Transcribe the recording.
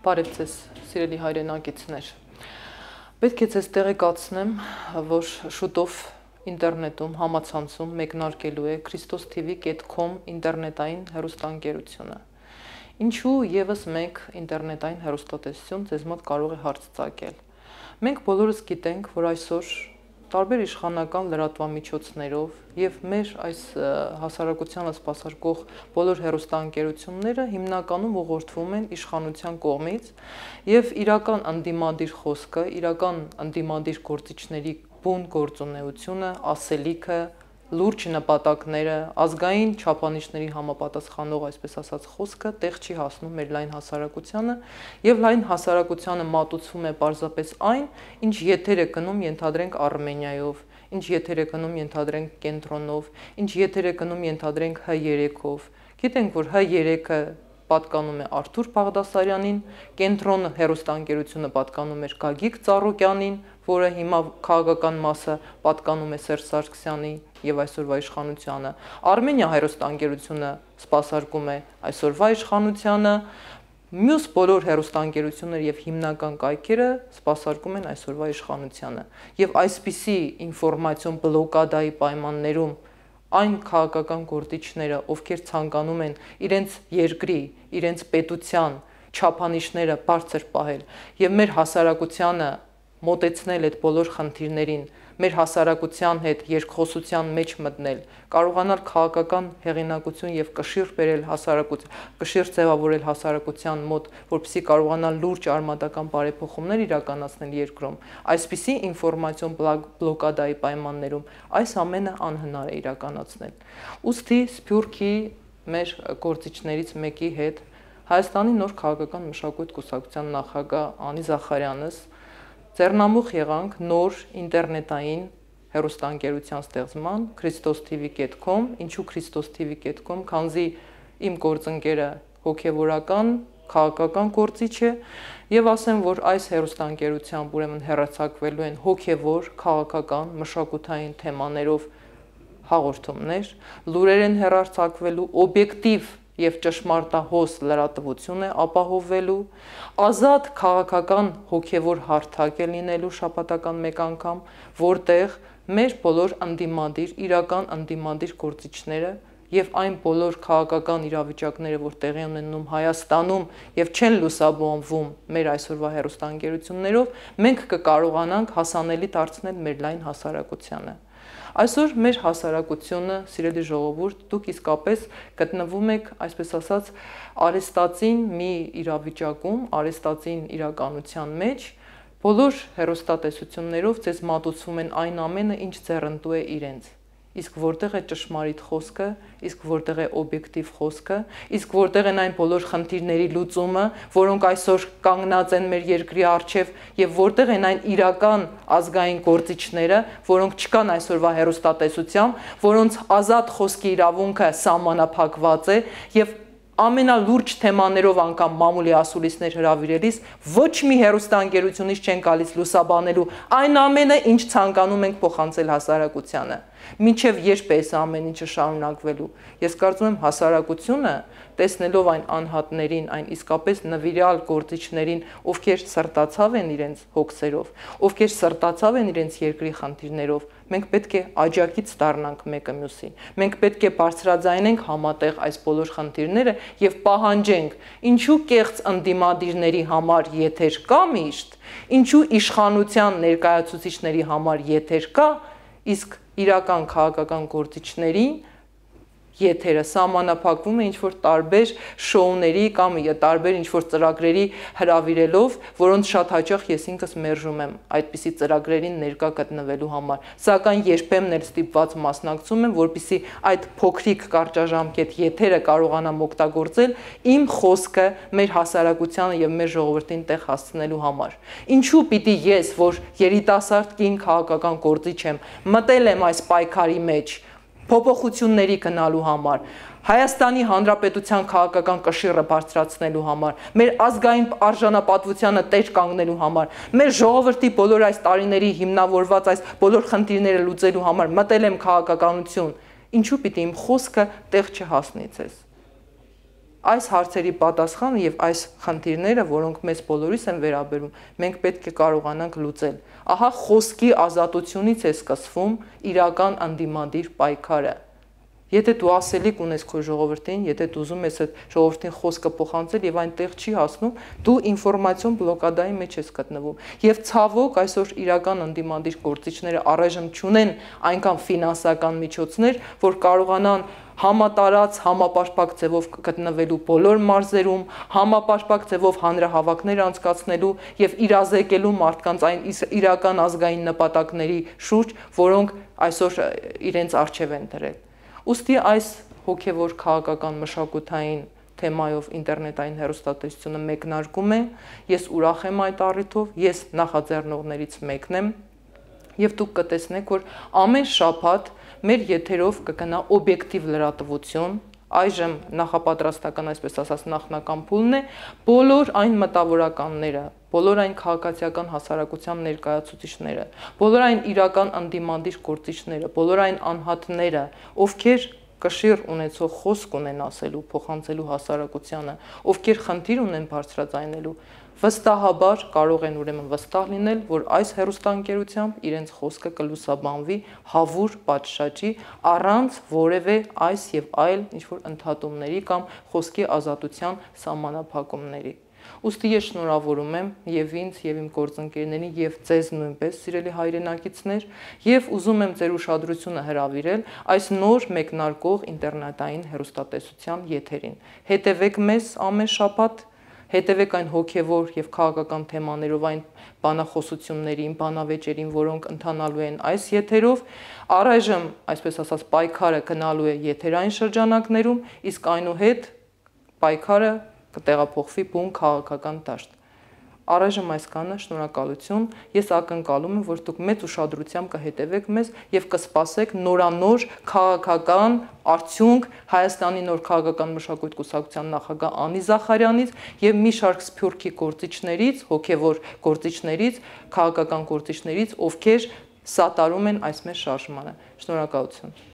Բարև ձեզ, սիրելի հայրենակիցներ։ Պետք է ձեզ տեղեկացնեմ, որ շուտով ինտերնետում, համացանցում մեկնարկելու է christostv.com ինտերնետային հեռուստաընկերությունը։ Ինչու ևս մեկ ինտերնետային հեռուստատեսություն ձեզ մոտ կարող է հարց ծագել։ Մենք բոլորս գիտենք, որ այսօր տարբեր իշխանական լրատվամիջոցներով եւ մեր այս հասարակությանը սպասարկող բոլոր հեռուստաընկերությունները հիմնականում ուղղորդվում են իշխանության կողմից եւ իրական անդիմադիր խոսքը, իրական անդիմադիր գործիչների բուն գործունեությունը, ասելիքը, լուրջ նպատակները, ազգային չափանիշների համապատասխանող, այսպես ասած, խոսքը տեղ չի հասնում մեր լայն հասարակությանը եւ լայն հասարակությանը մատուցվում է պարզապես այն, ինչ եթեր է գնում, ենթադրենք Արմենիայով, ինչ եթեր է գնում, ենթադրենք Կենտրոնով, ինչ եթեր է գնում, ենթադրենք H3-ով։ Գիտենք, որ H3-ը պատկանում է Արթուր Բաղդասարյանին, Կենտրոնը հեռուստաընկերությունը պատկանում էր Գագիկ Ծառուկյանին, որը հիմա քաղաքական մասը պատկանում է Սերժ Սարգսյանի եւ այսօրվա իշխանությանը։ Արմենիա հեռուստաընկերությունը սպասարկում է այսօրվա իշխանությանը, մյուս բոլոր հեռուստաընկերությունները եւ հիմնական կայքերը սպասարկում են այսօրվա իշխանությանը։ Եվ այսպիսի ինֆորմացիոն բլոկադայի պայմաններում այն քաղաքական գործիչները, ովքեր ցանկանում են իրենց երկրի, իրենց պետության չափանիշները բարձր պահել եւ մեր հասարակությանը մոտեցնել այդ բոլոր խնդիրներին, մեր հասարակության հետ երկխոսության մեջ մտնել, կարողանալ քաղաքական հեղինակություն եւ կշիռ բերել կշիռ ձևավորել հասարակության մոտ, որպեսզի կարողանալ լուրջ արմատական բարեփոխումներ իրականացնել երկրում։ Այսպիսի ինֆորմացիոն բլոկադայի պայմաններում այս ամենը անհնար է իրականացնել։ Ուստի Սփյուռքի մեր գործիչներից մեկի հետ Հայաստանի նոր քաղաքական մշակույթ կուսակցության նախագահ Անի Զախարյանս ձեռնամուխ եղանք նոր ինտերնետային հեռուստաընկերության ստեղծման christostv.com, ինչու christostv.com, քանզի իմ գործընկերը հոգևորական, քաղաքական գործիչ է եւ ասեմ, որ այս հեռուստաընկերությամբ ուրեմն հեռացակվելու են հոգևոր, քաղաքական, մշակութային թեմաներով հաղորդումներ, լուրեր են հեռարձակվելու, օբյեկտիվ եւ ճշմարտահոս լրատվություն է ապահովվելու, ազատ քաղաքական հոգևոր հարթակ է լինելու շաբաթական մեկ անգամ, որտեղ մեր բոլոր անդիմադիր, իրական անդիմադիր գործիչները եւ այն բոլոր քաղաքական իրավիճակները, որ տեղի ունենում Հայաստանում եւ չեն լուսաբանվում մեր այսօրվա հեռուստաընկերություններով, մենք կկարողանանք հասանելի դարձնել մեր լայն հասարակությանը։ Այսօր մեր հասարակությունը, սիրելի ժողովուրդ, դուք իսկապես գտնվում եք, այսպես ասած, արեստածին մի իրավիճակում, արեստածին իրականության մեջ, բոլոր հեռուստատեսություններով ձեզ մատուցվում են այն ամենը, ինչ ձեռնտու է իրենց։ Իսկ որտեղ է ճշմարիտ խոսքը, իսկ որտեղ է օբյեկտիվ խոսքը, իսկ որտեղ են այն բոլոր խնդիրների լուծումը, որոնք այսօր կանգնած են մեր երկրի առջև, եւ որտեղ են այն իրական ազգային գործիչները, որոնք չկան այսօրվա հեռուստատեսությամբ, որոնց ազատ խոսքի իրավունքը սահմանափակված է եւ ամենալուրջ թեմաներով անգամ մամուլի ասուլիսներ հրավիրելիս ոչ մի հեռուստաընկերությունից չեն գալիս լուսաբանելու այն ամենը, ինչ ցանկանում ենք փոխանցել հասարակությանը։ Մինչև երբ է այս ամեն ինչը շարունակվելու։ Ես կարծում եմ հասարակությունը, տեսնելով այն անհատներին, այն իսկապես նվիրյալ գործիչներին, ովքեր սրտացավ են իրենց հոգսերով, ովքեր սրտացավ են իրենց երկրի խնդիրներով, մենք պետք է աջակից դառնանք մեկը մյուսին։ Մենք պետք է բարձրաձայնենք համատեղ այս բոլոր խնդիրները եւ պահանջենք, ինչու կեղծ անդիմադիրների համար եթեր կա միշտ, ինչու իշխանության ներկայացուցիչների համար եթեր կա, իսկ իրական քաղաքական գործիչներին եթերը սահմանափակվում է ինչ-որ տարբեր շոուների կամ տարբեր ինչ-որ ծրագրերի հրավիրելով, որոնց շատ հաճախ ես ինքս մերժում եմ այդպիսի ծրագրերին ներկա գտնվելու համար, սակայն երբեմն էլ ստիպված մասնակցում եմ, որպեսզի այդ փոքրիկ կարճաժամկետ եթերը կարողանամ օգտագործել իմ խոսքը մեր հասարակությանը եւ մեր ժողովրդին տեղ հասցնելու համար։ Ինչու պիտի ես, որ երիտասարդ կին քաղաքական գործիչ եմ, մտել եմ այս պայքարի մեջ փոփոխությունների գնալու համար, Հայաստանի Հանրապետության քաղաքական կշիռը բարձրացնելու համար, մեր ազգային արժանապատվությանը տեր կանգնելու համար, մեր ժողովրդի բոլոր այս տարիների հիմնավորված այս բոլոր խնդիրները լուծելու համար մտել եմ քաղաքականություն, ինչու պիտի իմ խոսքը տեղ չհասնի ձեզ։ այս հարցերի պատասխանը եւ այս խնդիրները, որոնք մեզ բոլորիս են վերաբերում, մենք պետք է կարողանանք լուծել։ Ահա խոսքի ազատությունից է սկսվում իրական անդիմադիր պայքարը։ Եթե դու ասելիք ունես քո ժողովրդին, եթե դու ուզում ես այդ ժողովրդին խոսքը փոխանցել եւ այնտեղ չի հասնում, դու ինֆորմացիոն բլոկադայի մեջ ես գտնվում։ Եվ ցավոք այսօր իրական անդիմադիր գործիչները առայժմ չունեն այնքան ֆինանսական միջոցներ, որ կարողանան համատարած, համապարփակ ձևով գտնվելու բոլոր մարզերում, համապարփակ ձևով հանրահավաքներ անցկացնելու եւ իրազեկելու մարդկանց այն իրական ազգային նպատակների շուրջ, որոնք այսօր իրենց արժև են դրել։ Ուստի այս հոգևոր քաղաքական մշակութային թեմայով ինտերնետային հեռուստատեսությունը մեկնարկում է, ես ուրախ եմ այդ առիթով, ես նախաձեռնողներից մեկն եմ եւ դուք կտեսնեք, որ ամեն շաբաթ մեր եթերով կգնա օբյեկտիվ լրատվություն, այժմ նախապատրաստական, այսպես ասած, նախնական փուլն է, բոլոր այն մտավորականները, բոլոր այն քաղաքացիական հասարակության ներկայացուցիչները, բոլոր այն իրական անդիմադիր գործիչները, բոլոր այն անհատները, ովքեր կշիռ ունեցող խոսք ունեն ասելու, փոխանցելու հասարակությանը, ովքեր խնդիր ունեն բարձրաձայնելու, վստահաբար կարող են ուրեմն վստահ լինել, որ այս հեռուստաընկերությամբ իրենց խոսքը կլուսաբանվի հավուր պատշաճի առանց որևէ այս եւ այլ ինչ-որ ընդհատումների կամ խոսքի ազատության սահմանափակումների։ Ուստի ես շնորհավորում եմ եւ ինձ եւ իմ գործընկերներին եւ ձեզ նույնպես, սիրելի հայրենակիցներ, եւ ուզում եմ ձեր ուշադրությունը հրավիրել այս նոր մեկնարկող ինտերնետային հեռուստատեսության եթերին։ Հետևեք մեզ ամեն շաբաթ, հետևեք այն հոգևոր եւ քաղաքական թեմաներով, այն բանախոսություններին, բանավեճերին, որոնք ընթանալու են այս եթերով։ Առայժմ, այսպես ասած, պայքարը գնալու է եթերային շրջանակներում, իսկ այնուհետ պայքարը կտեղափոխվի բուն քաղաքական դաշտ։ Առայժմ այսքանը, շնորհակալություն։ Ես ակնկալում եմ, որ դուք մեծ ուշադրությամբ կհետևեք մեզ եւ կսպասեք նորանոր քաղաքական արդյունք Հայաստանի նոր քաղաքական մշակույթ կուսակցության նախագահ Անի Զախարյանից եւ մի շարք սփյուռքի գործիչներից, հոգեվոր գործիչներից, քաղաքական գործիչներից, ովքեր սատարում են այս մեր շարժմանը։ Շնորհակալություն։